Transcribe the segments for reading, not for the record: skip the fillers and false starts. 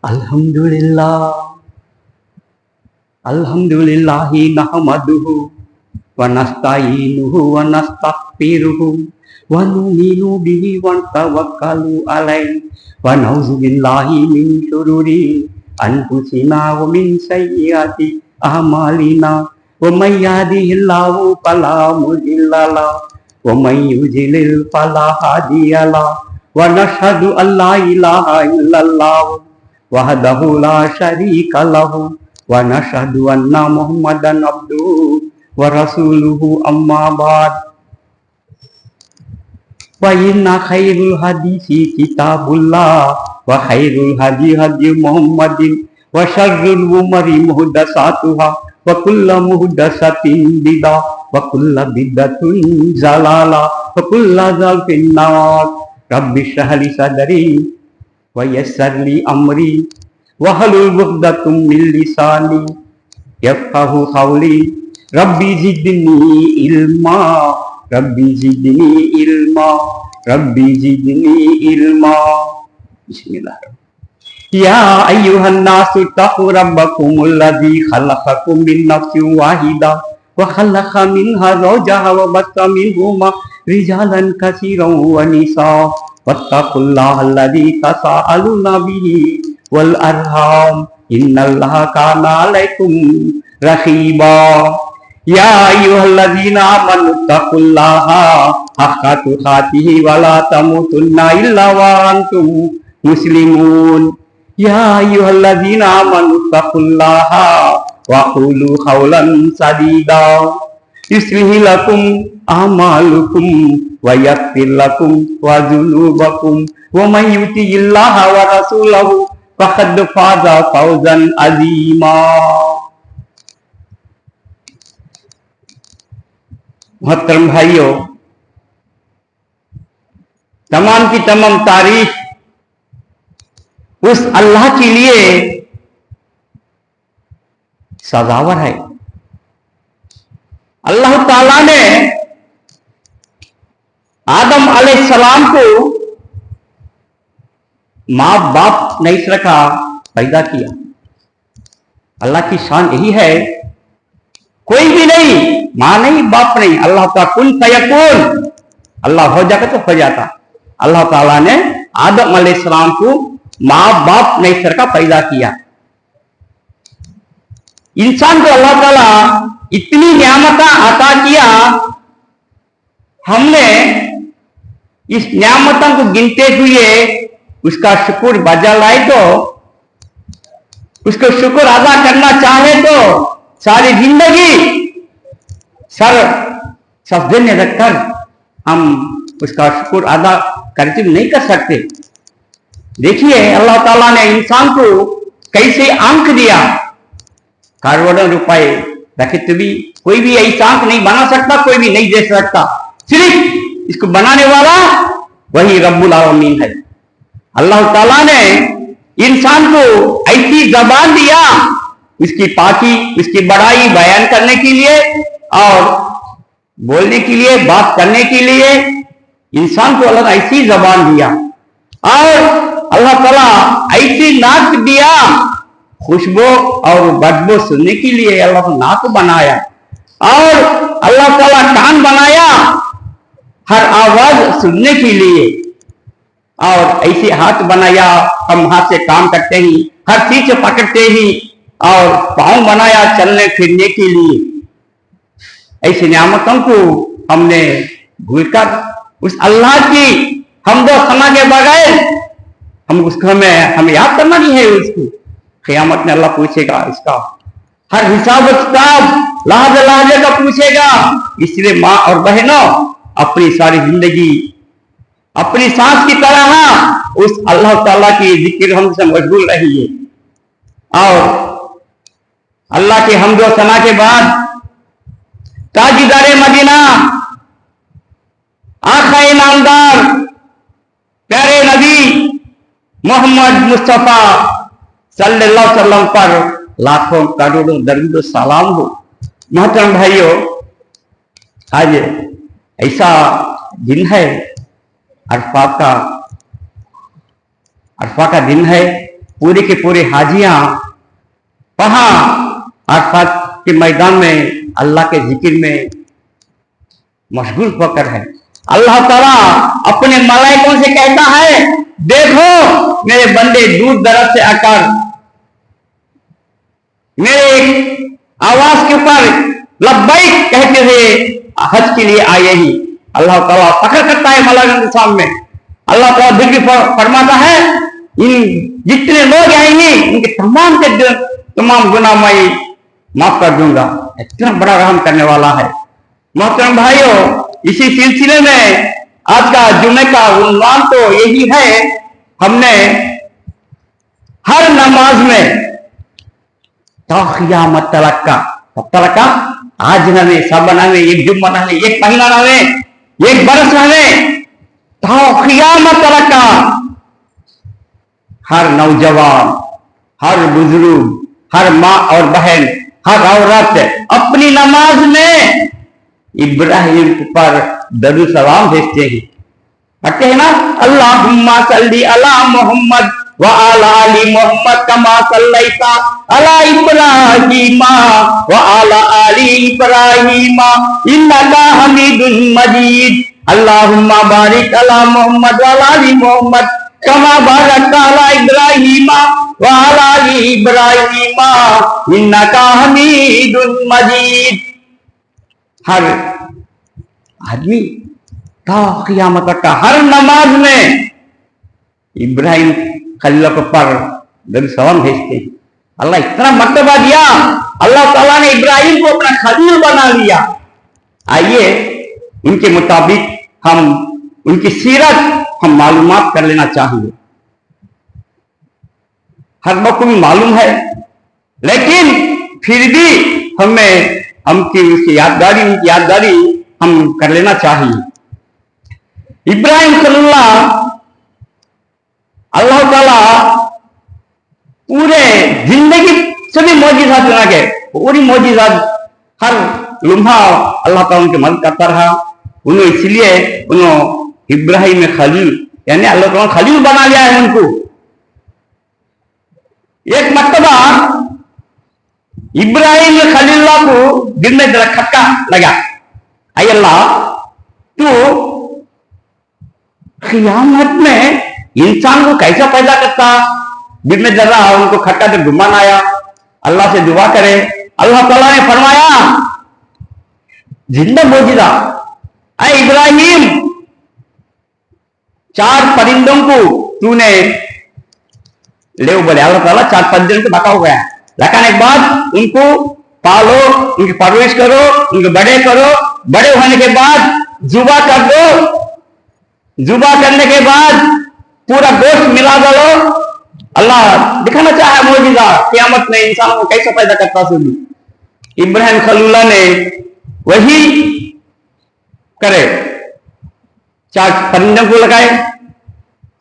अल्हम्दुलिल्लाह अल्हम्दुलिल्लाहि नहमदुहु व नस्तईनुहु व नस्तगफिरुहु व नुमिनु बिहि व नतवक्कलु अलैहि व नऊज़ु बिल्लाहि मिन शुरूरि अनफुसिना व मिन सय्यिआति अमालिना व मय यहदिहिल्लाहु फला मुदिल्ल लहु व मय युद्लिल फला हादिय लहु व नशहदु अल्ला इलाहा इल्लल्लाह वहदहु ला शरीका लहु व नशहदु अन्ना मुहम्मदन अब्दुहु व रसूलुहु अम्मा बाद व इन्ना खैरुल हदीसी किताबुल्लाह व खैरुल हदी हदी मुहम्मदिन व शर्रुल उमरी मुहदसातुहा व कुल्लु मुहदसतिन बिदा व कुल्लु बिदअतिन ज़लाला व कुल्लु ज़लालतिन फिन्नार रब्बि इश्रह ली सदरी व यस्सिर ली अमरी वहलुल उक़दतम मिन लिसानी यफ़क़हू क़ौली रब्बी ज़िदनी इल्मा रब्बी ज़िदनी इल्मा रब्बी ज़िदनी इल्मा। बिस्मिल्लाह। या अय्युहन नासु तक़ू रब्बकुमुल्लज़ी ख़लक़कुम मिन नफ़्सिन वाहिदा व ख़लक़ मिन्हा ज़ौजहा व बस्सा मिनहुमा रिजालन कसीरन व निसा वत्तक़ुल्लाहल्लज़ी तसाअलूना बिही वल अरहाम इन्नल्लाहा काना अलैकुम रक़ीबा। या अय्युहल्लज़ीना आमनु तक़ुल्लाहा हक़्क़ तुक़ातिही व ला तमूतुन्ना इल्ला व अंतुम मुस्लिमून। या अय्युहल्लज़ीना आमनु तक़ुल्लाहा व क़ूलू क़ौलन सदीदा युस्लिह लकुम अमालुकुम व यग़फिर लकुम व ज़ुनूबकुम व मन युतिइल्लाह व रसूलहु फ़क़द फ़ाज़ फ़ौज़न अज़ीमा। मोहतरम भाइयों, तमाम की तमाम तारीफ उस अल्लाह के लिए सजावर है। अल्लाह ताला ने आदम अलैहिस्सलाम को माँ बाप नहीं रखा, पैदा किया। अल्लाह की शान यही है, कोई भी नहीं, माँ नहीं बाप नहीं, अल्लाह का कुन फयकून, अल्लाह हो जाता तो हो जाता। अल्लाह ताला ने आदम अलैहिस्सलाम को माँ बाप नहीं रखा, पैदा किया। इंसान को अल्लाह ताला इतनी न्यामता अता किया, हमने इस न्यामतों को गिनते हुए उसका शुक्र बजा लाए तो, उसको शुक्र अदा करना चाहे तो सारी जिंदगी सर सजदे में रखकर हम उसका शुक्र अदा करके नहीं कर सकते। देखिए अल्लाह ताला ने इंसान को कैसे अंक दिया, करोड़ों रुपए रखे तो भी कोई भी ऐसा अंक नहीं बना सकता, कोई भी नहीं दे सकता। सिर्फ इसको बनाने वाला वही रब्बुल आलमीन है। अल्लाह ताला ने इंसान को ऐसी जबान दिया, उसकी पाकी, उसकी बड़ाई बयान करने के लिए और बोलने के लिए, बात करने के लिए इंसान को अल्लाह ने ऐसी जबान दिया। और अल्लाह ताला ऐसी नाक दिया, खुशबू और बदबू सुनने के लिए अल्लाह ने नाक बनाया। और अल्लाह ताला कान बनाया हर आवाज सुनने के लिए। और ऐसे हाथ बनाया, हम हाथ से काम करते ही, हर चीज पकड़ते ही। और पांव बनाया चलने फिरने के लिए। ऐसी नियामतों को हमने भूलकर उस अल्लाह की हमदो सना के बगैर हम उसको हमें याद करना नहीं है। उसको क़यामत में अल्लाह पूछेगा, इसका हर हिसाब किताब लहजे लहजे का पूछेगा। इसलिए माँ और बहनों, अपनी सारी जिंदगी अपनी सांस की तरह उस अल्लाह ताला की जिक्र हमसे मशगूल रहिए। और अल्लाह के हमदो सना के बाद ताजदारे मदीना, आक़ाए नामदार, प्यारे नबी मोहम्मद मुस्तफा सल्लल्लाहु अलैहि वसल्लम पर लाखों करोड़ों दरूद सलाम हो। मोहतरम भाइयों, आज ऐसा दिन है, अरफा का दिन है। पूरे के पूरे हाजियां वहां अरफात के मैदान में अल्लाह के जिक्र में मशगूल होकर है। अल्लाह ताला अपने मलाइकों से कहता है, देखो मेरे बंदे दूर दराज से आकर मेरे आवाज के ऊपर लब्बैक कहते हुए हज के लिए आए ही। अल्लाह ताला फख्र करता है मलाइकों के सामने। अल्लाह ताला दिल फरमाता है, इन जितने लोग आएंगे उनके तमाम गुनाह मैं माफ कर दूंगा। इतना बड़ा रहम करने वाला है। मोहतरम भाइयों, इसी सिलसिले में आज का जुमे का उन्वान तो यही है, हमने हर नमाज में क़यामत तलका आज नवे सबना में एक जुम्मा नवे एक महीना नवे एक बरस नवे क़यामत तलका हर नौजवान, हर बुजुर्ग, हर माँ और बहन, हर औरत अपनी नमाज में इब्राहिम पर दरूद सलाम भेजते हैं। पढ़ते हैं ना, अल्लाहुम्मा सल्ली अला मोहम्मद व अला आली मोहम्मद कमा सल्लैता अला इब्राहीम व अला आली इब्राहीम इन्नका हमीदुन मजीद। अल्लाहुम्मा बारिक अला मोहम्मद व अला आली मोहम्मद कमा बारकता अला इब्राहीम व अला आली इब्राहीम इन्नका हमीदुन मजीद। हर आदमी क़यामत का हर नमाज में इब्राहिम खलील पर दरूद सलाम भेजते हैं। अल्लाह इतना मर्तबा दिया, अल्लाह ताला ने इब्राहिम को अपना खलील बना लिया। आइए उनके मुताबिक हम उनकी सीरत हम मालूमात कर लेना चाहिए। हर वक्त को भी मालूम है, लेकिन फिर भी हमें उनकी यादगारी हम कर लेना चाहिए। इब्राहिम खलीलुल्लाह अल्लाह ताला पूरे जिंदगी सभी मौजिज़ात बना के पूरी मौजिज़ात हर लम्हा अल्लाह ताला उनकी मदद करता रहा। उन्होंने इसलिए उन्होंने इब्राहिम खलील यानी अल्लाह ताला खलील बना लिया है उनको। एक मर्तबा इब्राहिम खलीलुल्लाह को दिल में जरा खटका लगा, आई अल्लाह तू क़यामत में इंसान को कैसा पैदा करता। दिल में जरा उनको खटका तो गुमान आया, अल्लाह से दुआ करे। अल्लाह ताला ने फरमाया, जिंदा मौजूदा ऐ इब्राहिम, 4 परिंदों को तूने ले बोले। अल्लाह ताला 4 परिंदों को बता हो गया, लगाने के बाद उनको पालो, उनकी परवरिश करो, उनको बड़े करो, बड़े होने के बाद जुबा कर दो, जुबा करने के बाद पूरा गोश्त मिला डालो। अल्लाह दिखाना चाहे मौजूदा क़यामत में इंसानों को कैसे पैदा करता सुनी। इब्राहिम खलीलुल्लाह ने वही करे, 4 परिंदों को लगाए,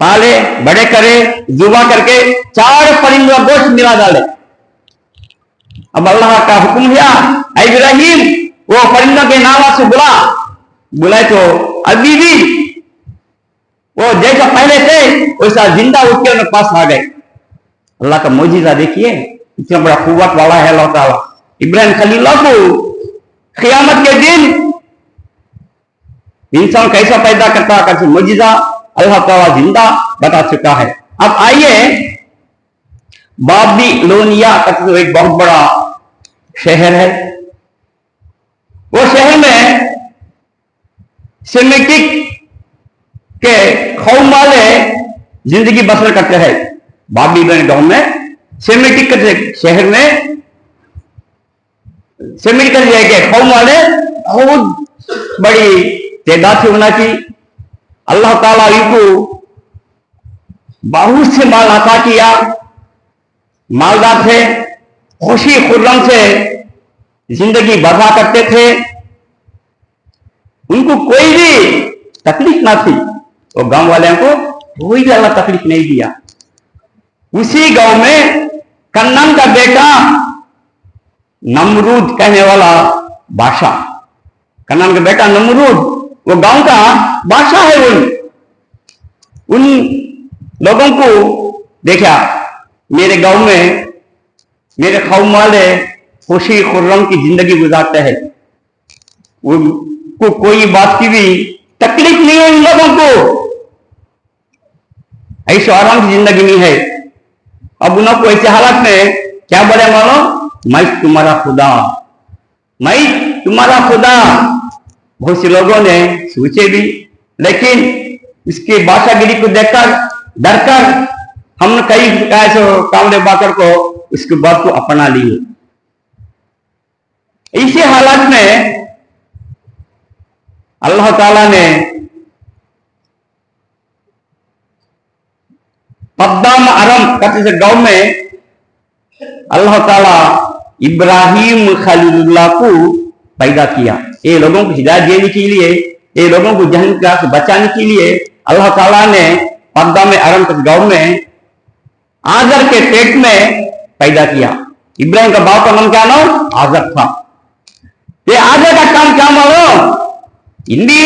पाले, बड़े करे, जुबा करके 4 परिंदों का गोश्त मिला डाले। अब अल्लाह का हुक्म दिया, इब्राहिम वो परिंदों के नाम से बुलाए तो अभी भी वो जैसा पहले थे वैसा जिंदा उठ के उनके पास आ गए। अल्लाह का मौजिज़ा देखिए, इतना बड़ा कुव्वत वाला है अल्लाह ताला। इब्राहिम खलीलुल्लाह को क़यामत के दिन इंसान कैसा पैदा करता, कैसे मौजिज़ा अल्लाह ताला जिंदा बता चुका है। अब आइए, बाबिलोनिया का तो एक बहुत बड़ा शहर है। वो शहर में सेमेटिक के कौम वाले जिंदगी बसर करते हैं। बाबिलोन गांव में सेमेटिक के शहर में सेमेटिक के कौम वाले बहुत बड़ी तादाद से होना की। अल्लाह ताला इनको बहुत से माल अता किया, मालदार थे, खुशी खुर्रम से जिंदगी बर्बाद करते थे, उनको कोई भी तकलीफ ना थी। तो गांव वालों को कोई भी अल्लाह तकलीफ नहीं दिया। उसी गांव में कन्नन का बेटा नमरूद कहने वाला बादशाह, कन्नन का बेटा नमरूद वो गांव का बादशाह है। उन लोगों को देखा मेरे गांव में मेरे कौम वाले खुशी खुर्रम की जिंदगी गुजारते हैं। उनको कोई बात की भी तकलीफ नहीं है। इन लोगों को ऐशो आराम की जिंदगी नहीं है। अब उनको ऐसे हालत में क्या बोले मानो, मैं तुम्हारा खुदा, मैं तुम्हारा खुदा। बहुत से लोगों ने सोचे भी, लेकिन इसके भाषागिरी को देखकर डरकर हमने कई ऐसे कामड़े बाकर को उसके बात को अपना लिए। इसी हालत में अल्लाह ताला ने पद्दाम अरम कहते गांव में अल्लाह ताला इब्राहिम खलीलुल्लाह को पैदा किया। ये लोगों को हिदायत देने के लिए, ये लोगों को जहन्नम से बचाने के लिए अल्लाह ताला ने पद्दाम अरम गांव में आजर के पेट में पैदा किया। इब्राहिम का बाप का नाम क्या नाम? आजर था। ये आजर का काम क्या मानो? हिंदी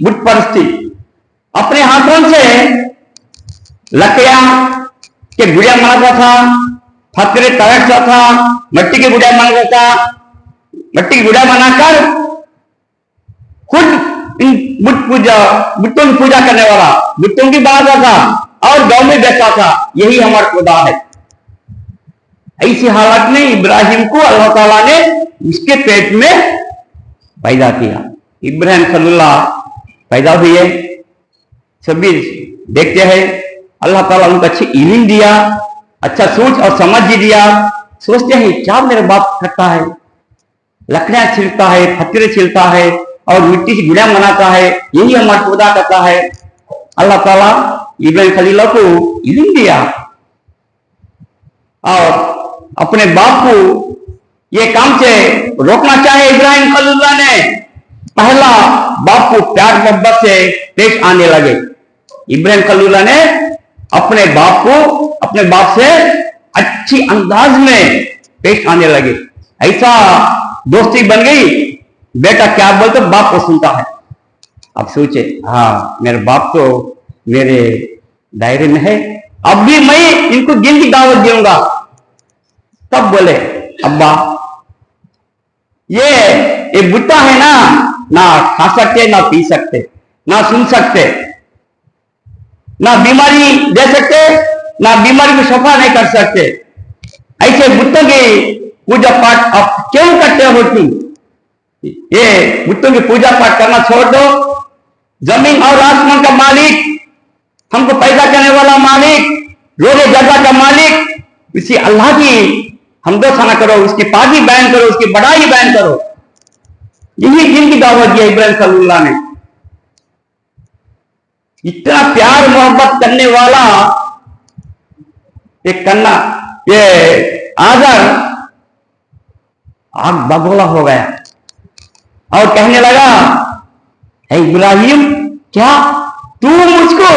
बुत परस्ती, अपने हाथों से लकड़िया के गुड़िया बनाता था, पत्थर तराशता था, मिट्टी की गुड़िया बनाता था। मिट्टी की गुड़िया बनाकर खुद इन बुतों की पूजा करने वाला बुतों की बनाता था और गांव में बैठा था। यही हमारा खुदा है। ऐसी हालत में इब्राहिम को अल्लाह ताला ने उसके पेट में पैदा किया। इब्राहिम खलीलुल्लाह पैदा हुए, सभी देखते हैं अल्लाह ताला उनको अच्छी इल्म दिया, अच्छा सोच और समझ भी दिया। सोचते हैं क्या मेरा बाप करता है, लकड़ियां छिलता है, पत्थर छिलता है और मिट्टी की गुड़िया बनाता है, यही हमारा खुदा करता है। अल्लाह ताला इब्राहिम खलीलुल्लाह को इल्म दिया और अपने बाप को ये काम से रोकना चाहे। इब्राहिम खलीलुल्लाह ने पहला बाप को प्यार मोहब्बत से पेश आने लगे। इब्राहिम खलीलुल्लाह ने अपने बाप से अच्छी अंदाज में पेश आने लगे। ऐसा दोस्ती बन गई, बेटा क्या बोलते बाप को सुनता है। अब सोचे, हाँ मेरे बाप तो मेरे दायरे में है, अब भी मैं इनको दिन की दावत दूंगा। तब बोले, अब्बा ये बुट्टा है ना खा सकते, ना पी सकते, ना सुन सकते, ना बीमारी दे सकते, ना बीमारी को सफा नहीं कर सकते। ऐसे बुतों की पूजा पाठ आप क्यों करते हो तुम? ये बुतों की पूजा पाठ करना छोड़ दो। जमीन और आसमान का मालिक, हमको पैदा करने वाला मालिक, रोजे जगह का मालिक, इसी अल्लाह की हमदोसाना करो, उसकी पाकी बयान करो, उसकी बड़ाई बयान करो। यही दिन की दावत दिया इब्राहिम खलीलुल्लाह ने। इतना प्यार मोहब्बत करने वाला एक कन्ना, ये आजर आग बगोला हो गया और कहने लगा, हे इब्राहिम, क्या तू मुझको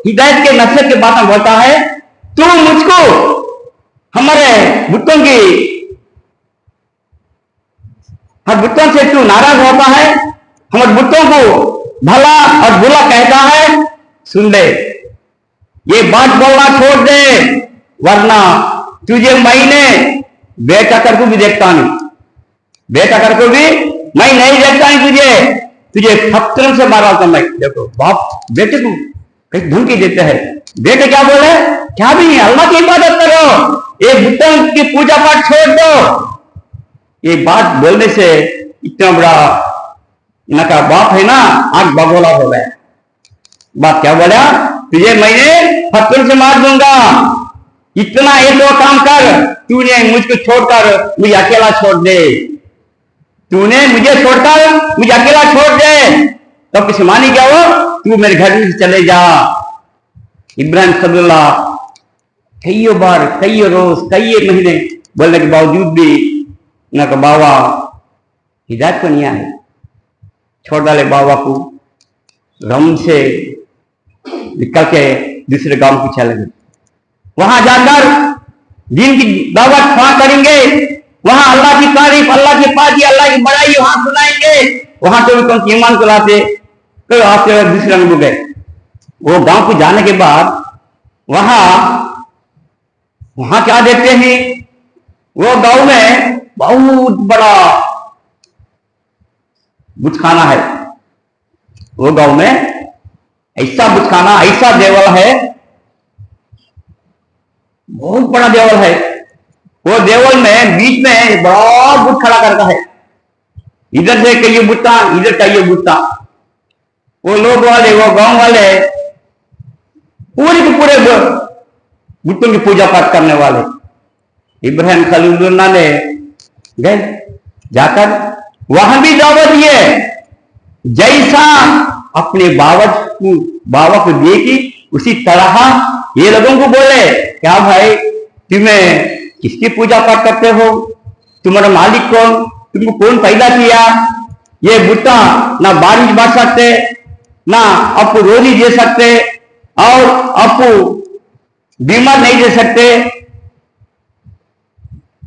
हिदायत के नसीहत के बातें बोलता है? तू मुझको हमारे बुतों से तू नाराज होता है, हमारे बुतों को भला और बुरा कहता है? सुन ले, ये बात बोलना छोड़ दे, वरना तुझे मैंने बेटा करके भी देखता नहीं, बेटा करके भी मैं नहीं देखता नहीं, तुझे पत्थरों से मारा था मैं। देखो बाप बेटे को कई धमकी देते हैं। बेटे क्या बोले? क्या भी नहीं, अल्लाह की इबादत करो, ये बुतों की पूजा पाठ छोड़ दो। ये बात बोलने से इतना बड़ा इनका बाप है ना, आग बगोला हो गया। बाप क्या बोला? तुझे मैंने पत्थर से मार दूंगा, इतना ये तो काम कर, तूने मुझको छोड़कर मुझे अकेला छोड़ दे, तूने मुझे छोड़कर मुझे अकेला छोड़ दे, तो किसी मानी क्या हो, तू मेरे घर से चले जा। इब्राहिम खलीलुल्लाह कई बार, कई रोज, कई महीने बोलने के बावजूद भी इनका बाबा हिदायत को नहीं आए। छोड़ डाले बाबा को, गम से निकल के दूसरे गांव को चले गए। वहां जाकर दिन की दावत वहां करेंगे, वहां अल्लाह की तारीफ, अल्लाह की पाकी, अल्लाह की बड़ाई वहां सुनाएंगे। वहां तो कौन ईमान को लाते, तो आपसे दूसरे रंग गए। वो गांव को जाने के बाद वहां वहां क्या देखते हैं, वो गांव में बहुत बड़ा बुतखाना है। वो गांव में ऐसा बुतखाना, ऐसा देवल है, बहुत बड़ा देवल है। वो देवल में बीच में बड़ा बुत खड़ा करता है, इधर से कहिए बुत्ता, इधर कहिए बुत्ता। वो लोग वाले, वो गांव वाले पूरे के पूरे बुतों की पूजा पाठ करने वाले। इब्राहिम खलीलुल्लाह ने गए, जाकर वहां भी दावत दिए, जैसा अपने बाबा को देखी उसी तरह ये लोगों को बोले, क्या भाई तुम्हें किसकी पूजा पाठ करते हो, तुम्हारा मालिक कौन, तुमको कौन पैदा किया। ये बुट्टा ना बारिश बांट सकते, ना आपको रोजी दे सकते, और आपको बीमार नहीं दे सकते,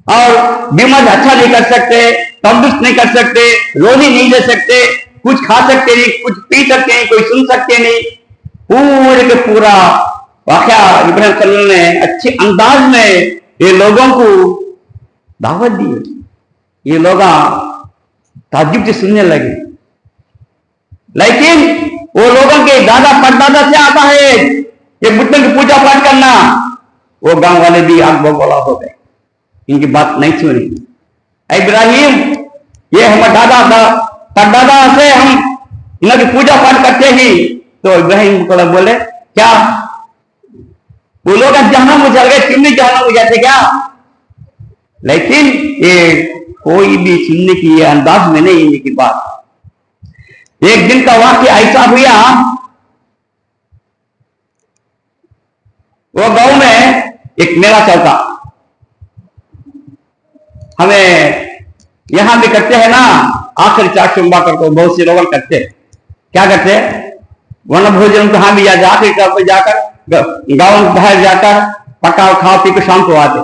और बीमार अच्छा नहीं कर सकते, तंदुरुस्त नहीं कर सकते, रोजी नहीं दे सकते, कुछ खा सकते नहीं, कुछ पी सकते नहीं, कोई सुन सकते नहीं। पूरे के पूरा वाकया इब्राहिम खलील ने अच्छे अंदाज में ये लोगों को दावत दी। ये लोग ताज्जुब से सुनने लगे, लेकिन वो लोगों के दादा परदादा से आता है ये बुतों की पूजा पाठ करना। वो गांव वाले भी आग बगोला हो गए, इनकी बात नहीं सुनी। इब्राहिम, ये हमारे दादा परदादा से हम इनकी पूजा पाठ करते ही। तो इब्राहिम को बोले, क्या वो लोग जहन्नम में चल गए, तुम भी जहन्नम में जाते क्या। लेकिन ये कोई भी सुनने की ये अंदाज में नहीं इनकी बात। एक दिन का वाक्य ऐसा हुआ, वो गांव में एक मेला चलता, हमें यहां भी करते हैं ना, आखिरी 4 सोमवार को बहुत से लोग करते, क्या करते, वन भोजन कहां भी जाते, आखिरी चार पर जाकर गांव बाहर जाकर पका खा पी के शाम को आते।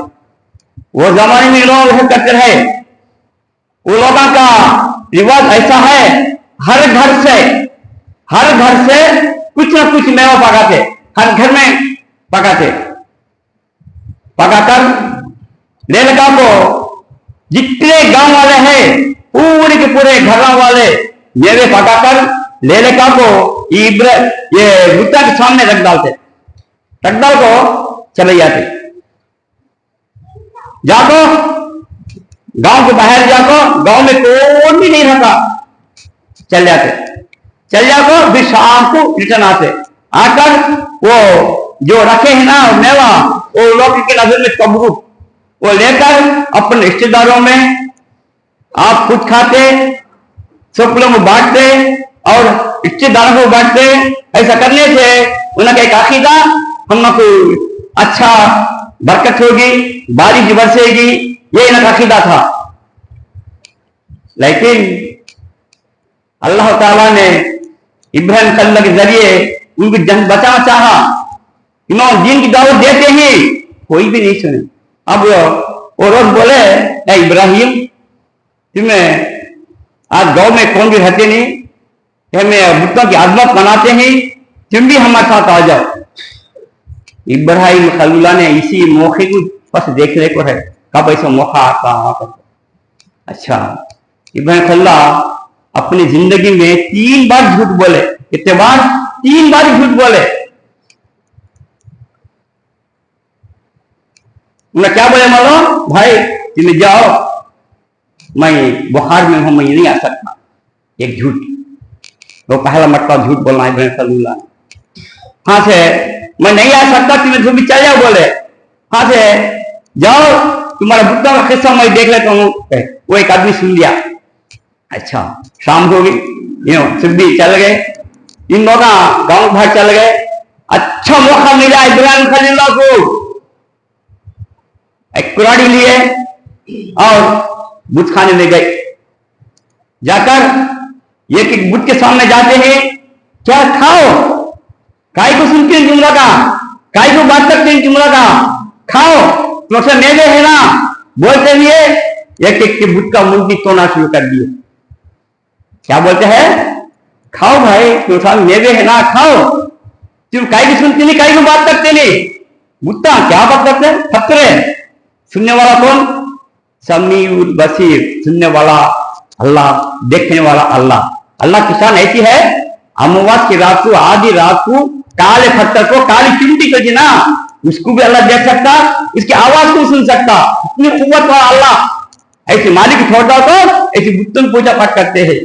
वो जमाने में लोग ऐसा करते रहे। वो लोगों का रिवाज ऐसा है, हर घर से कुछ ना कुछ मेवा पकाते, हर घर में पकाते, पकाकर लेलका को जितने गांव वाले हैं पूरे के पूरे घर वाले मेवे पकाकर लेलका को ये बुत्ता के सामने रख डालते, टकदाल को चले जाते। जाको गांव के बाहर जाको, गांव में कोई भी नहीं रहता, चल जाको, फिर शाम को रिटर्न आते। आकर वो जो रखे हैं ना मेवा, वो लोग के नजर में कबरू, वो लेकर अपने रिश्तेदारों में आप खुद खाते, सब लोग बांटते और रिश्तेदारों को बांटते। ऐसा करने से उनका एक अकीदा, हम लोग को अच्छा बरकत होगी, बारिश बरसेगी, ये इनका अकीदा था। लेकिन अल्लाह ताला ने इब्राहिम खलील के जरिए उनकी जान बचाना चाहा। इन्होंने दिन की दावत देते ही कोई भी नहीं सुने। अब वो रोज बोले, इब्राहिम तुम्हें आज गांव में कौन भी रहते नहीं, हमें बुतों की आजमत मनाते हैं, तुम भी हमारे साथ आ जाओ। इब्राहिम खलील ने इसी मौके को बस देखने को है, कब ऐसा मौका आता। अच्छा, इब्राहिम खलील अपनी जिंदगी में 3 बार झूठ बोले। कितने बार? 3 बार झूठ बोले। उन्हें क्या बोले मालूम? भाई तुम जाओ, मैं बुखार में हूं, मैं नहीं आ सकता। एक झूठ, वो पहला मरतबा झूठ बोलना इब्राहिम खलील। हाँ से मैं नहीं आ सकता, तुम्हें तुम भी चल जाओ बोले। हाँ से जाओ, तुम्हारा बुट्टा का किस्सा मैं देख लेता हूँ। वो एक आदमी सुन लिया। अच्छा, शाम हो गई, फिर भी चल गए, इन लोग गांव भर चल गए। अच्छा मौका मिला इब्राहिम खलील को, एक कुराड़ी लिए और बुत खाने में गए। जाकर एक बुत के सामने जाते हैं, क्या खाओ, काय को सुनते हैं जुमला का, काय को बात करते हैं जुमला का, खाओ, तो मेवे है ना, बोलते हुए एक के बुत का मुंह की तोड़ना शुरू कर दिए। क्या बोलते हैं? खाओ भाई, तो मेवे है ना, खाओ। तुम काय की सुनते नहीं, काय को बात करते नहीं। बुट्टा क्या बात करते हैं, थक रहे। सुनने वाला कौन? समीउल बसीर, सुनने वाला अल्लाह, देखने वाला अल्लाह। अल्लाह की शान ऐसी है, अमावस की रात को, आधी रात को, काले पत्थर को काली चिमटी कर दी ना, उसको भी अल्लाह देख सकता, इसकी आवाज को सुन सकता, इतनी कुव्वत वाला अल्लाह। ऐसे मालिक छोड़ दो तो ऐसी बुतों पूजा पाठ करते हैं।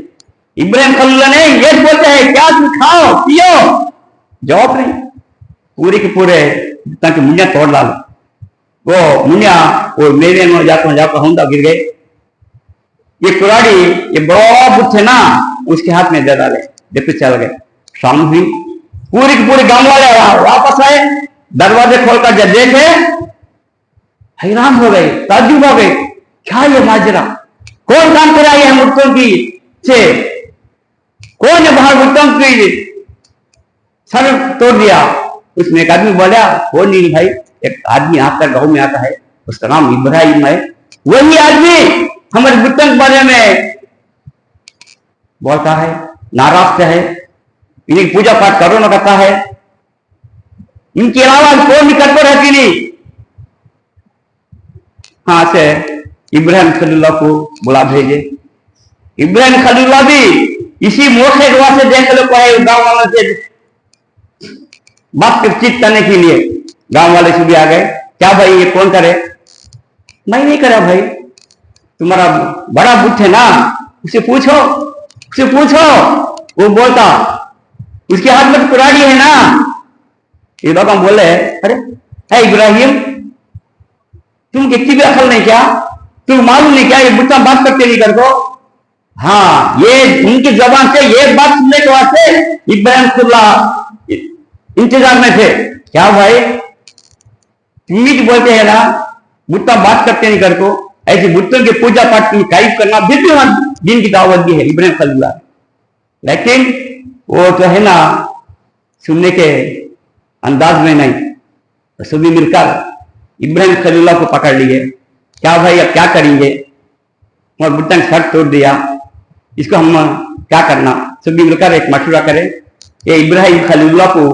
इब्राहिम खलीलुल्लाह ने ये बोलते हैं, क्या तुम खाओ पियो? जवाब नहीं, पूरे के पूरे ताकि मुनिया तोड़ डालो। वो मुनिया वो मेरे में जाकर होंदा गिर गए। ये कुराड़ी, ये बड़ा बुत है ना, उसके हाथ में दे डाले, देखते चल गए। शाम हुई, पूरे के पूरे गांव वाले वापस आए, दरवाजे खोलकर जब देखे हैरान हो गए, ताज्जुब हो गए, क्या ये माजरा, कौन काम कराई है मूर्तों की से, कौन है बाहर मूर्तों की सर तोड़ दिया? उसमें एक आदमी बोला, वो नहीं भाई, एक आदमी आकर गांव में आता है, उसका नाम इब्राहिम है, वही आदमी हमारे बुतों के बारे में बोलता है, नाराज है, इन्हें पूजा पाठ करो ना करता है, इनके अलावा कौन भी करते रहती नहीं। हाँ से इब्राहिम खलीलुल्लाह को बुला भेजे। इब्राहिम खलीलुल्लाह भी इसी मोखे दुआ से देख लो है, गांव वालों से बातचीत करने के लिए गांव वाले से भी आ गए। क्या भाई ये कौन करे? मैं नहीं करा भाई, तुम्हारा बड़ा बुत है ना, उसे पूछो, उसे पूछो। वो बोलता, उसके हाथ में कुराड़ी है ना। ये लोग हम बोले, अरे है इब्राहिम, तुम कितनी भी अकल नहीं क्या, तुम मालूम नहीं क्या ये बुत बात करते नहीं कर दो? हाँ, ये उनकी जबान से ये बात सुनने के वास्ते इब्राहिम खुल्ला इंतजार में थे। क्या भाई तुम ही बोलते हैं ना बुत्ता बात करते नहीं कर को, ऐसे बुतों के पूजा पाठ की कायद करना बिल्कुल दिन की दावत भी है इब्राहिम खलीलुल्लाह। लेकिन वो तो है ना सुनने के अंदाज में नहीं, तो सभी मिलकर इब्राहिम खलीलुल्लाह को पकड़ लिए। क्या भाई अब क्या करेंगे, और बुट्टा ने शर्त तोड़ दिया, इसको हम क्या करना? सभी मिलकर एक मशवरा करें, ये इब्राहिम खलीलुल्लाह को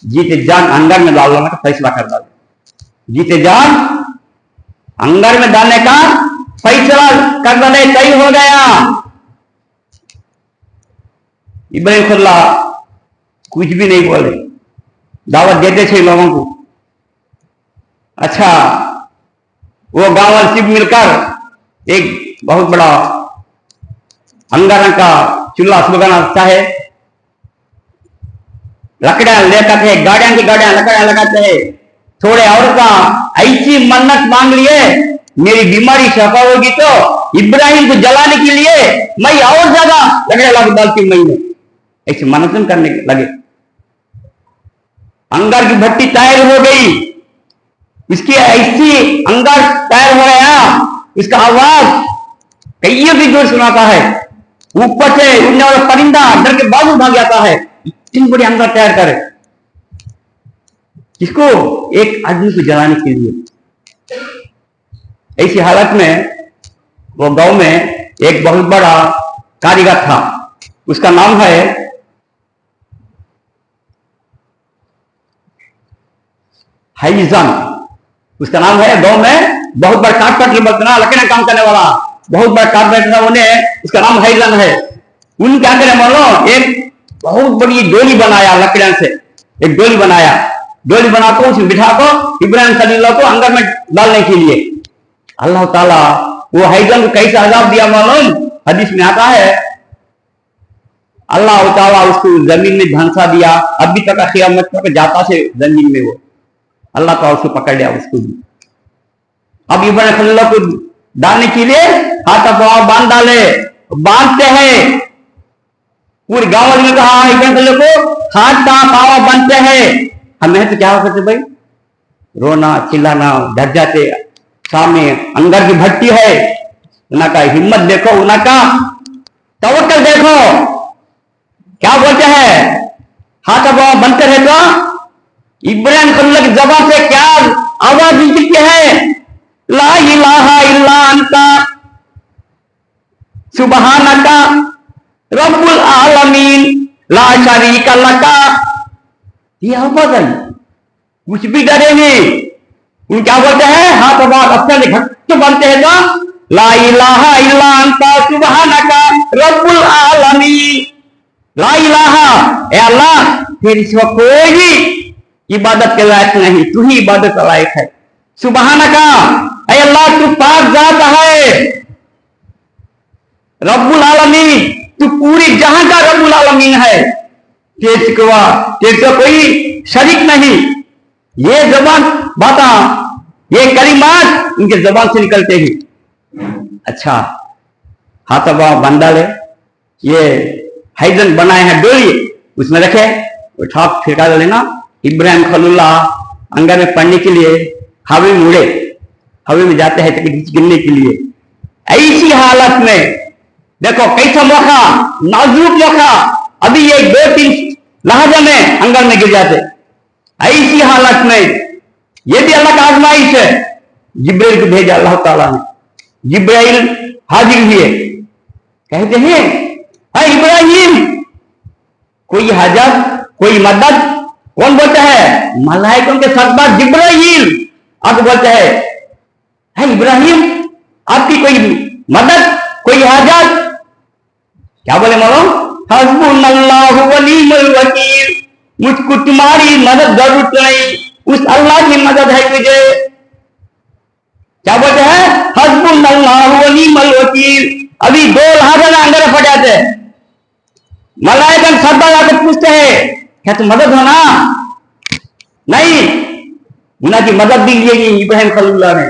जीते जान अंगार में डालने का फैसला कर डाले। जीते जान अंगार में डालने का फैसला कर डाले, तय हो गया। इब्राहिम खलीलुल्लाह कुछ भी नहीं बोले, दावत देते थे लोगों को। अच्छा, वो गांव वाले सिर्फ मिलकर एक बहुत बड़ा अंगार का चूल्हा सुलगाना अच्छा है, लकड़ियां लेकर थे, गाड़ियां की गाड़ियां लकड़ियां लगाते हैं। थोड़े और का ऐसी मन्नत मांग लिए, मेरी बीमारी शफा होगी तो इब्राहिम को जलाने के लिए मैं और ज्यादा लकड़ियां लगा डालती महीने, ऐसी मन्नत करने लगे। अंगार की भट्टी तैयार हो गई, इसकी ऐसी अंगार तैयार हो गया, इसका आवाज कईयों की दूर सुनाता है। ऊपर से उड़ने वाला परिंदा डर के बाजू भाग जाता है, इतनी बड़ी अंगार तैयार करे इसको एक आदमी को जलाने के लिए। ऐसी हालत में वो गांव में एक बहुत बड़ा कारीगर था, उसका नाम है हाइजन, उसका नाम है। गांव में बहुत बड़ा कारपेंटर बना, लकड़ियां काम करने वाला बहुत बड़ा कारपेंटर था, उन्हें उसका नाम हाइजन है। उन क्या करे मानो, एक बहुत बड़ी डोली बनाया, लकड़ियां से एक डोली बनाया, डोली बनाकर उसमें बिठा को इब्राहिम खलीलुल्लाह को अंगार में डालने के लिए। अल्लाह ताला वो हाइजन को कैसे अजाब दिया मालूम? हदीस में आता है, अल्लाह ताला उसको जमीन में धंसा दिया, अभी तक क़यामत तक जाता से जमीन में, वो अल्लाह ताला उसको पकड़ लिया उसको भी। अब इब्राहिम खलीलुल्लाह को डालने के लिए हाथ पाँव बांध डाले, बांधते हैं। पूरे गांव वाले ने कहा इब्राहिम खलीलुल्लाह को हाथ पाँव बांधते हैं। हमें तो क्या हो सकते भाई, रोना चिल्लाना, डर जाते। सामने अंगार की भट्टी है, उनका हिम्मत देखो, उनका तवक्कल देखो, क्या बोलते हैं, हाथ पाँव बंद है तो इब्राहिम खलीलुल्लाह की जबान से क्या आवाज निकलती है, ला इलाहा इल्ला अंता सुबहानका रब्बुल आलमीन ला शरीका लका। ये आवाज आई, कुछ भी डरे नहीं। उन क्या बोलते हैं, हाथ बात अक्षर घट बनते हैं तो ला इलाहा इल्ला अंता सुब्हानका रब्बुल आलमीन। ला इलाहा, ए अल्लाह तेरे सिवा कोई भी इबादत के लायक नहीं, तू ही इबादत के लायक है। सुब्हानका, ए अल्लाह तू पाक जात है। रब्बुल आलमीन, तू पूरी जहां का रब्बुल आलमीन है, तेरे को कोई शरीक नहीं। ये जबान बाता, ये कलिमात उनके जबान से निकलते ही। अच्छा, हाथ बंदा ले, ये हाइजन बनाए हैं डोरी, उसमें रखे, उठा फिरका लेना। इब्राहिम खलीलुल्लाह अंगर में पढ़ने के लिए हवा में उड़े, हवा में जाते हैं गिरने के लिए। ऐसी हालत में देखो कैसा मौका, नाजुक मौका, अभी ये 2-3 लहजा में अंगर में गिर जाते। ऐसी हालत में ये भी अल्लाह का आजमाइश है। जिब्राइल को भेजा अल्लाह ताला ने, जिब्राइल हाजिर हुए, कहते हैं है इब्राहिम, कोई हाजत कोई मदद, कौन बोलता है, मलाइकों के सरदार जिब्राइल। अब बोलता है इब्राहिम आपकी कोई मदद कोई हाजत, क्या बोले मालूम, हस्बुनल्लाहु व निअमल वकील, मुझको तुम्हारी मदद जरूरत नहीं, उस अल्लाह की मदद है मुझे। क्या बोलते हैं, हस्बुनल्लाहु व निअमल वकील। अभी 2 लहजा अंदर फट जाते, मलाइकन सरदार आकर पूछते हैं क्या तुम मदद हो ना, नहीं, उनकी मदद दी गई इब्राहिम खलीलुल्लाह ने।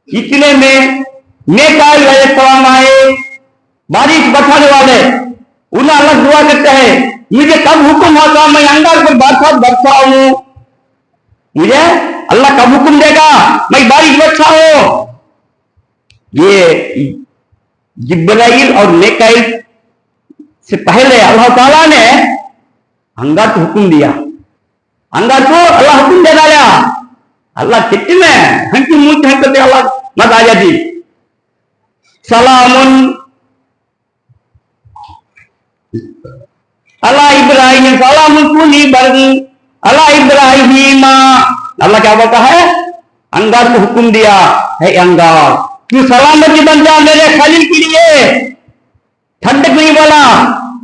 इतने में मीकाईल अलैहिस्सलाम आए, बारिश बरसाने वाले, उन्हें अल्लाह दुआ करते हैं, मुझे कब हुक्म होगा मैं अंगार पर बरसात बरसाऊं, मुझे अल्लाह कब हुक्म देगा मैं बारिश बरसाऊं। ये जिब्राइल और मीकाईल से पहले अल्लाह ताला ने अंगार को हुक्म दिया, अंगार को अल्लाह हुक्म दे डाला। अल्लाह कितने हंकी मुंह हंकते अल्लाह मत आ जाती। सलामुन अला इब्राहिम, सलामुन कुली बरनी अला इब्राहिम। अल्लाह क्या बोलता है, अंगार को हुक्म दिया है, अंगार तू सलामती बन जा मेरे खलील के लिए। ठंडक नहीं बोला,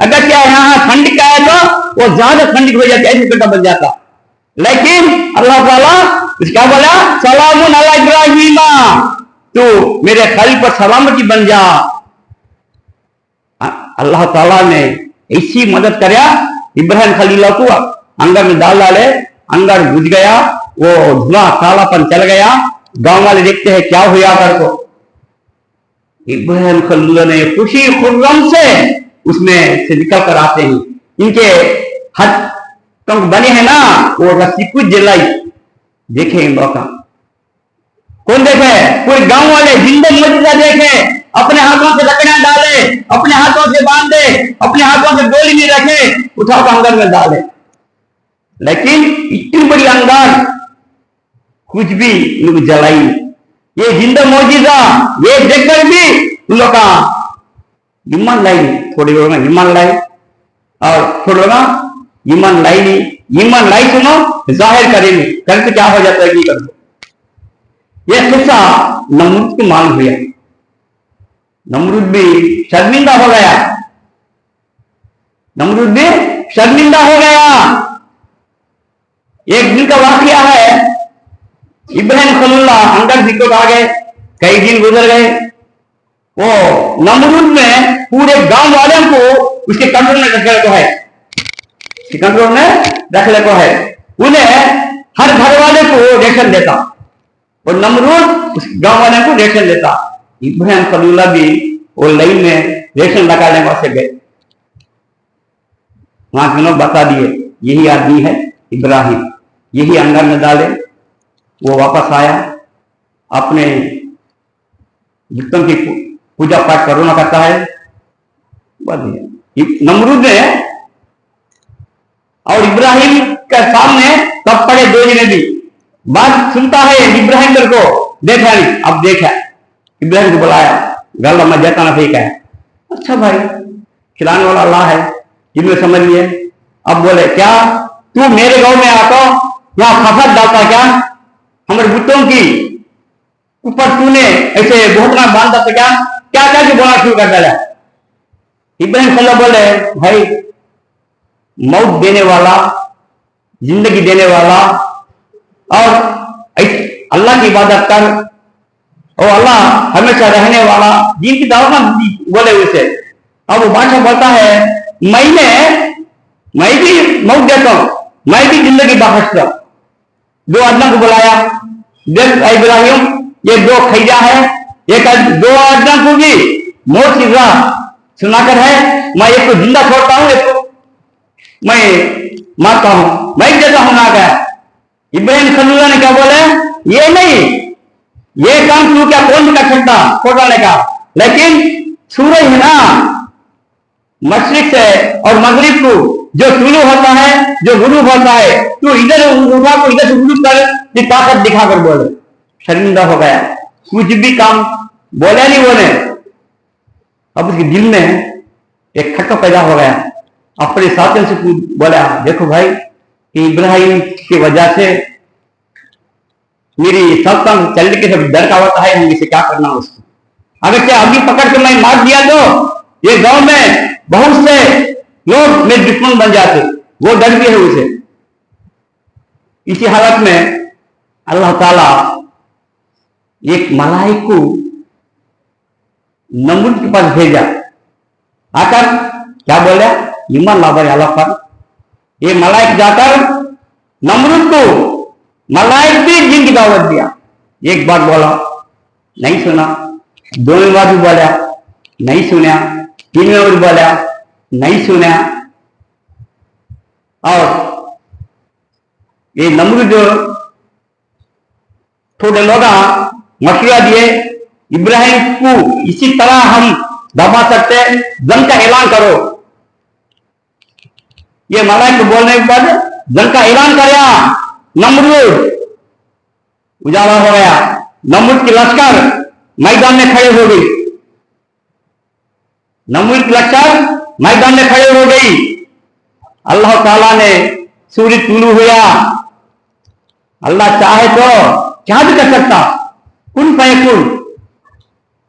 अगर क्या यहाँ ठंड का है तो वो ज्यादा ठंडक हो जाती, ऐसे कटा बन जाता। लेकिन अल्लाह ताला क्या बोला, सलामुन अला इब्राहिम, तू मेरे खलील पर सलामती बन जा। अल्लाह ताला ने ऐसी मदद कराया, इब्राहिम खलील को अंगार में डाले, अंगार बुझ गया, वो धुआं कालापन चल गया। गांव वाले देखते हैं क्या हुआ कर को, इब्राहिम खलील ने खुशी खुर्रम से उसमें से निकल कर आते हैं। इनके हाथ टंग बने हैं ना, वो रस्सी कुछ जलाई, देखे इन लोग का, कौन देखे, पूरे गांव वाले जिंदे मौजूदा देखे, अपने हाथों से लकड़ियां डाले, अपने हाथों से बांधे, अपने हाथों से डोली में रखे, उठाकर अंगार में डाले। लेकिन इतनी बड़ी अंगार कुछ भी लोग जलाई। ये जिंदा मौजूदा ये देखकर भी उन लोग का ईमान लाई, थोड़ी लोगों ने ईमान लाई और थोड़े लोग ईमान लाई नहीं। ईमान लाई सुनो जाहिर करेंगे, करके क्या हो जाता है कि कर दो। यह किस्सा नमरूद को मालूम हुआ, नमरूद भी शर्मिंदा हो गया, नमरूद भी शर्मिंदा हो गया। एक दिन का वाकया है, इब्राहिम खलीलुल्लाह अंदर दिक्कत आ गए, कई दिन गुजर गए, वो नमरूद में पूरे गांव वालों को उसके कंट्रोल में रखने को है, कंट्रोल में रखने को है। उन्हें हर घर वाले को रेशन देता और नमरूद उस गांव वाले को रेशन देता। इब्राहिम खलीलुल्लाह भी वो लाइन में रेशन लगाने वास्ते गए, वहां के लोग बता दिए यही आदमी है इब्राहिम, यही अंगार में डाले। वो वापस आया, अपने जितों की पूजा पाठ करोना करता है। नमरूद ने और इब्राहिम के सामने तब पड़े, दो जने भी बात सुनता है इब्राहिम को, देखा नहीं, अब देखा, इब्राहिम को बुलाया, गला में जताना फेंका है। अच्छा भाई, खिलाने वाला अल्लाह है, जिनमें समझ लिए। अब बोले क्या तू मेरे गांव में आता, यहाँ खफत डालता क्या हमारे बुतों की ऊपर तूने ऐसे घोटना बांधा तो क्या क्या क्या जो बोलना शुरू कर डाला। इब्राहिम सल्लल्लाहु बोले भाई मौत देने वाला, जिंदगी देने वाला और अल्लाह की इबादत कर और अल्लाह हमेशा रहने वाला, जिनकी दावत बोले उसे। अब वो बादशाह बोलता है मैं भी मौत देता हूं, मैं भी जिंदगी बख्शता हूं। दो आदमी को बुलाया, देख इब्राहिम ये दो खैजा है, एक दो आदमी को भी मौत की राह सुनाकर है, मैं एक को जिंदा छोड़ता हूं, एक को मैं मारता हूं, मैं देता हूं ना क्या। इब्राहिम खलीलुल्लाह ने क्या बोले, ये नहीं, ये काम तू क्या कौन कर सकता छोड़ने का, लेकिन सूरज है ना मशरिक से और मगरिब को जो तुलू होता है, जो गुरूब होता है, तू इधर उठा को इधर से गुरूब कर ये ताकत दिखाकर बोले। शर्मिंदा हो गया, कुछ भी काम बोले नहीं बोले। अब उसके दिल में एक खटका पैदा हो गया, अपने साथियों से बोला देखो भाई कि इब्राहिम की वजह से मेरी सल्तनत चलने के सब डर का होता है, हम इसे क्या करना उसको। अगर क्या अभी पकड़ के मैं मार दिया तो ये गांव में बहुत से लोग मेरे दुश्मन बन जाते, वो डर भी है उसे। इसी हालत में अल्लाह ताला एक मलाइक को नमरूद के पास भेजा, आकर क्या बोला ईमान ला भाई अल्लाह पर। ये मलाइक जाकर नमरूद को, मलाइक भी जिन की दावत दिया। एक बार बोला नहीं सुना, दोनों बार भी बोला नहीं सुना, तीन बार बोला नहीं सुना। और ये नमरूद थोड़े लोग मशवरा दिए इब्राहिम को इसी तरह हम दबा सकते, जंग का ऐलान करो। ये मलाइक को बोलने के बाद जंग का ऐलान किया। नमरूद उजाला हो गया, नमरूद की लश्कर मैदान में खड़े हो गई, नमरूद की लश्कर मैदान में खड़े हो गई। अल्लाह ताला ने सूरज तुलू हुआ। अल्लाह चाहे तो क्या भी कर सकता, कुन फयकुन।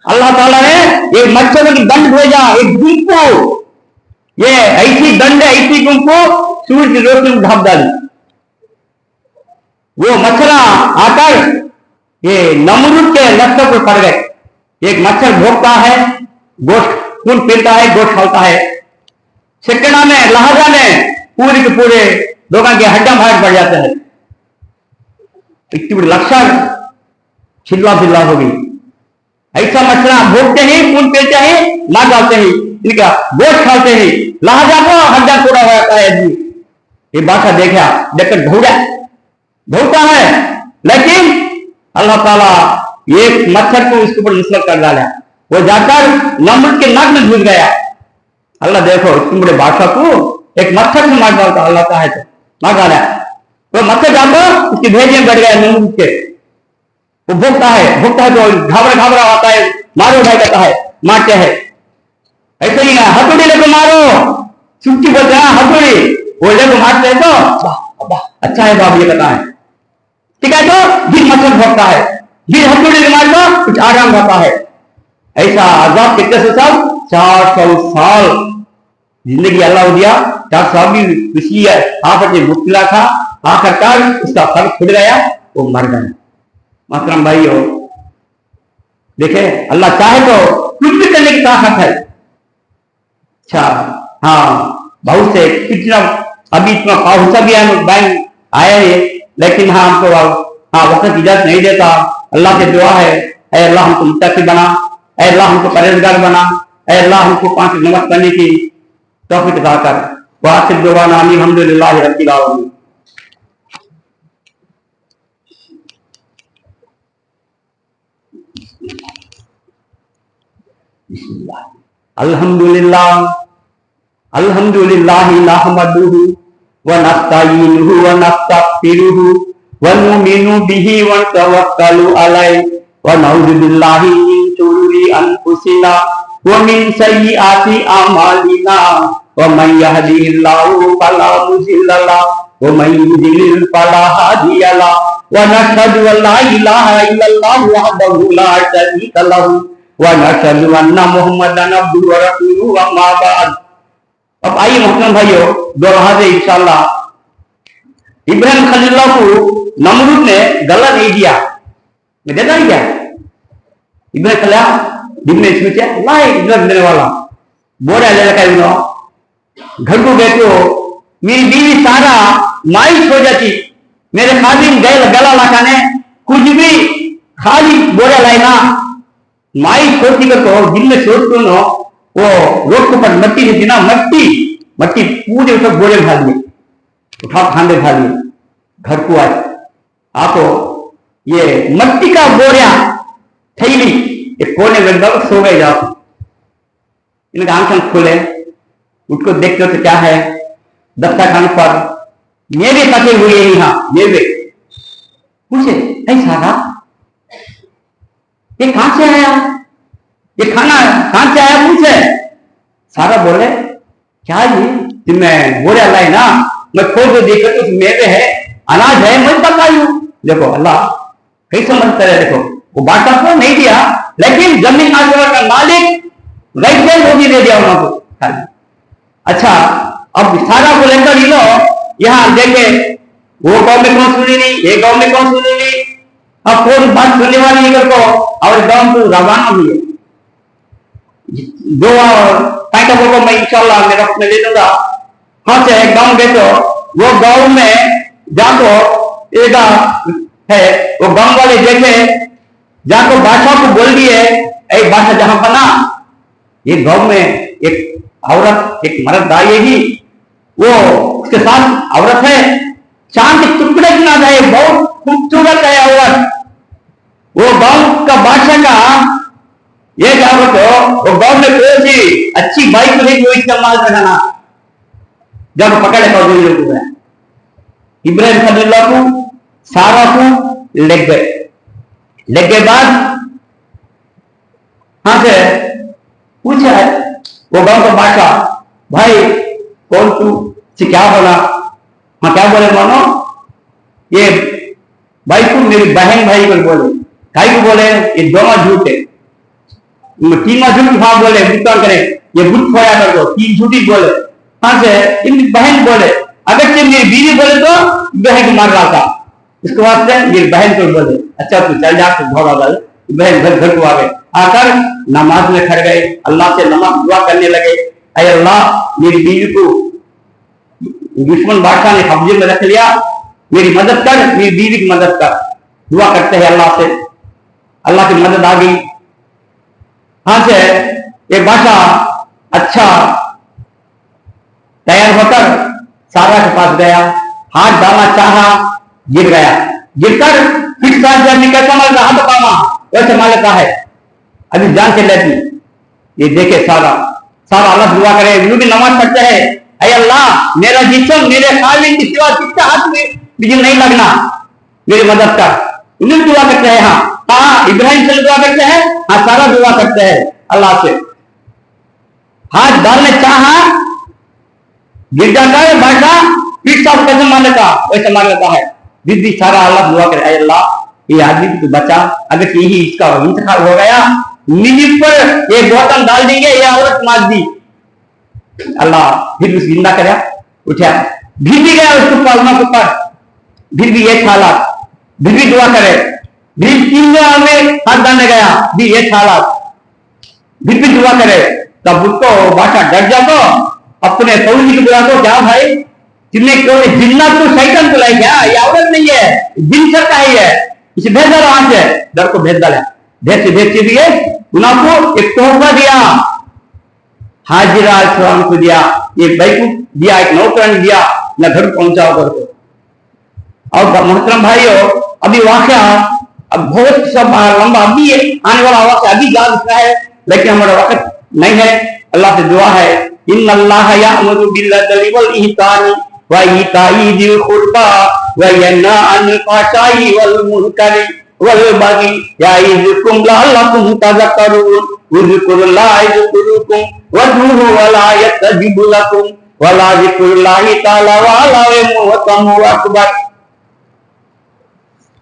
अल्लाह ताला ने एक मच्छरों की दंड भेजा, एक धूप को, ये ऐसी दंड ऐसी धूप को सूरज की रोशनी में ढक डाली। वो मच्छर आकर ये नमरूद के लश्कर पर पड़ गए। एक मच्छर भोगता है, गोश्त खून पीता है, गोश्त खाता है, सिकड़ा में लहजा में पूरे के पूरे लोगों के हड्डा फाड़ पड़ जाते हैं। इतनी बड़ी लश्कर छिल्ला बिल्ला हो गई। ऐसा मच्छर भोगते ही, खून पीते ही, मार डालते ही, इनका गोश्त खाते ही, लहजा को हड्डा पूरा हो जाता है। ये बादशाह देखा, देखकर भौंकता है, लेकिन अल्लाह ताला एक मच्छर को उसके ऊपर मुसलत कर डाला। वो जाकर नमरूद के नाक में घुस गया। अल्लाह देखो इतने बड़े बादशाह को एक मच्छर से मार डालता, अल्लाह का है तो मार डाला। तो मच्छर जाकर उसकी भेजे में बैठ गया नमरूद के। वो भोगता है तो घाबरा आता है, मारो भाई कहता है, मारते हैं। ऐसे ही हथौड़ी लेकर मारो, चुपची बोलते हैं हथौड़ी, वो लेकर मारते हैं तो अच्छा है बाबू ये कहता है, ठीक है। तो जिस मच्छर भोगता है, जिस हथौड़ी के मार दो कुछ आराम होता है। ऐसा आजाद कितने से साल, 400 साल जिंदगी अल्लाह दिया। 400 साल भी किसी आफत में मुब्तला था, आखिरकार उसका फर्क छुट गया, वो मर गया। मोहतरम भाइयों देखे, अल्लाह चाहे तो कुछ भी करने की ताकत है। अच्छा हाँ, बहुत से कितना अभी इतना पाहुसा भी बैंक आया है, लेकिन हाँ हमको हाँ वक्त इजाजत नहीं देता। अल्लाह से दुआ है, ऐ अल्लाह हमको मुत्तकी बना, ऐ अल्लाह हमको परहेजगार बना, ऐ अल्लाह हमको 5 नमाज पढ़ने की तौफीक अता कर। वासिर दुआना अल्हम्दुलिल्लाहि रब्बिल आलमीन। अल्हम्दुलिल्लाह अल्हम्दुलिल्लाहि नहमदुहु व नस्तईनुहु व नस्तगफिरुहु व नुमिनु बिही व नतवक्कलु अलैहि व नऊज़ु बिल्लाहि मिन शुरूरि अनफुसिना व मिन सय्यिआति अमालिना व मन यहदिहिल्लाहु फला मुज़िल्ल लहु वो मैं युदिल फला हादिया ला व नशहदु अल्ला इलाहा इल्लल्लाहु वहदहु ला शरीका लहु व नशहदु अन्ना मुहम्मदन अब्दुहु व रसूलुहु अम्मा बाद। अब आइए मोहतरम भाइयों, दोहरा दे इंशाअल्लाह। इब्राहिम खलीलुल्लाह को नमरूद ने गला नहीं दिया, मैं देता ही क्या इब्राहिम खलीलुल्लाह दिन में सोचा लाए इधर देने वाला बोरा ले रखा है, घर को गए तो मेरी बीवी सारा मायूस हो जाती, मेरे खादिम गए गला लगाने कुछ भी खाली बोरा लाए ना, मायूस होती कर तो दिन में सोच तो नो वो रोड के ऊपर मट्टी थी ना, मट्टी पूरे उस बोरे भर लिए, उठा खाने भर लिए, घर को आए आपको ये मट्टी का बोरिया थैली एक कोने में दब सो गए जाओ। इनका आंखें खोले, उसको देखते तो क्या है दफ्तर खाने पर मेरे पके हुए यहाँ मेरे पूछे ऐसा था ये कहां से आया, ये खाना कहां से आया पूछे। सारा बोले क्या ये तुम्हें बोरा लाए ना, मैं खोल के देखा तो मेरे है अनाज है मैं पकाई हूं। देखो अल्लाह कैसे समझते रहे, देखो वो बादशाह को नहीं दिया लेकिन जमीन आसमान का मालिक राइट वो भी दे दिया उनको। अच्छा अब सारा को लेकर लो यहाँ देखे वो गांव में कौन सुनी नहीं, ये गांव में कौन सुनी नहीं, अब कौन बात सुनने वाली लेकर को और गांव को रवाना हुए। दो टाइम को मैं इंशाल्लाह मेरा अपने ले लूंगा। हाँ से गांव गए तो वो गांव में जाको एक है वो गांव वाले देखे जाको बादशाह को बोल दिए एक बादशाह जहां बना ये गांव में एक औरत एक मर्द आएगी, वो उसके साथ औरत है चांद के टुकड़े की ना जाए, बहुत खूबसूरत है औरत। वो गांव का बादशाह का ये क्या बताओ वो गांव में कोई सी अच्छी बाइक नहीं कोई इस्तेमाल करना जब पकड़े तो लोग है। इब्राहिम खलीलुल्लाह को सारा को ले गए बाद हाँ से पूछा है वो गांव का बादशाह भाई कौन तू से क्या बोला, हाँ क्या बोले मानो ये भाई को मेरी बहन भाई को बोले भाई को बोले ये दोनों झूठ है, तीनों झूठ हाँ बोले भुगतान करे ये बुत खोया कर दो, तीन झूठी बोले। हाँ से इन बहन बोले अगर से मेरी बीवी बोले तो बहन को मार रहा था, इसके बाद से मेरी बहन को बोले अच्छा तू चल जा, बहन घर को आ गए, आकर नमाज में खड़ गए, अल्लाह से नमाज दुआ करने लगे, अरे अल्लाह मेरी बीवी को दुश्मन बादशाह ने कब्जे में रख लिया, मेरी मदद कर, मेरी बीवी की मदद कर। दुआ करते हैं अल्लाह से, अल्लाह की मदद आ गई। हाँ से एक बादशाह अच्छा तैयार होकर सारा के पास गया, हाथ डालना चाहा गिर गया, गिरकर फिर कैसा माल रहा हाथ पामा वैसे माल लेता है अभी जान के लेती। ये देखे सारा अल्लाह दुआ करे, वो भी नमाज पढ़ते हैं, अरे अल्लाह मेरा जिस्म मेरे खाली की सिवा किसका हाथ में बिजली नहीं लगना, मेरी मदद कर। उन्हें दुआ करते हैं, हाँ इब्राहिम से दुआ करते हैं, हाँ सारा दुआ करते हैं अल्लाह से। हाथ डालने चाहा गिर जाता है बादशाह, फिर सब कैसे मान लेता वैसे मान लेता है। दीदी सारा अल्लाह दुआ करे, अल्लाह ये आदमी को बचा, अगर यही इसका इंतकाल हो गया नीचे पर एक बोतल डाल देंगे या औरत मार दी, अल्लाह फिर उस जिंदा करे उठा, फिर भी गया उसको पालना के ऊपर, फिर भी ये हालात, फिर भी दुआ करे, फिर 3 में हाथ डालने गया भी ये हालात, फिर भी दुआ करे, तब उसको बादशाह डर जातो, अपने फौजी को बुला दो, क्या भाई तुमने क्यों जिन्ना तो शैतान को लाई क्या, ये औरत नहीं है जिन सकता है, इसे भेज डालो वहां से, डर को भेज डाला, भेजते दिए गुनाह को एक तोहफा दिया, हाजिरा अलैहिस्सलाम को दिया, ये भाई को दिया, एक नौकरानी दिया, न घर पहुंचाओ करके। और मोहतरम भाइयों अभी वाकया अब बहुत सब लंबा अभी आने वाला वाकया अभी याद रखना है, लेकिन हमारा वक्त नहीं है। अल्लाह से दुआ है, इन्नल्लाह यअमुरु बिल-अदलि वल-इहसानि व ईताई दिल कुर्बा व यन्हा अनिल फ़हशाई वल मुनकरि वल बगी याइज़ुकुम लअल्लकुम तज़क्करून उज़्कुरुल्लाह यज़कुरुकुम वदूहु व ला यस्तजिबु लकुम वला जिक्रुल्लाहि ताला वाला वे मुअतम अकबर।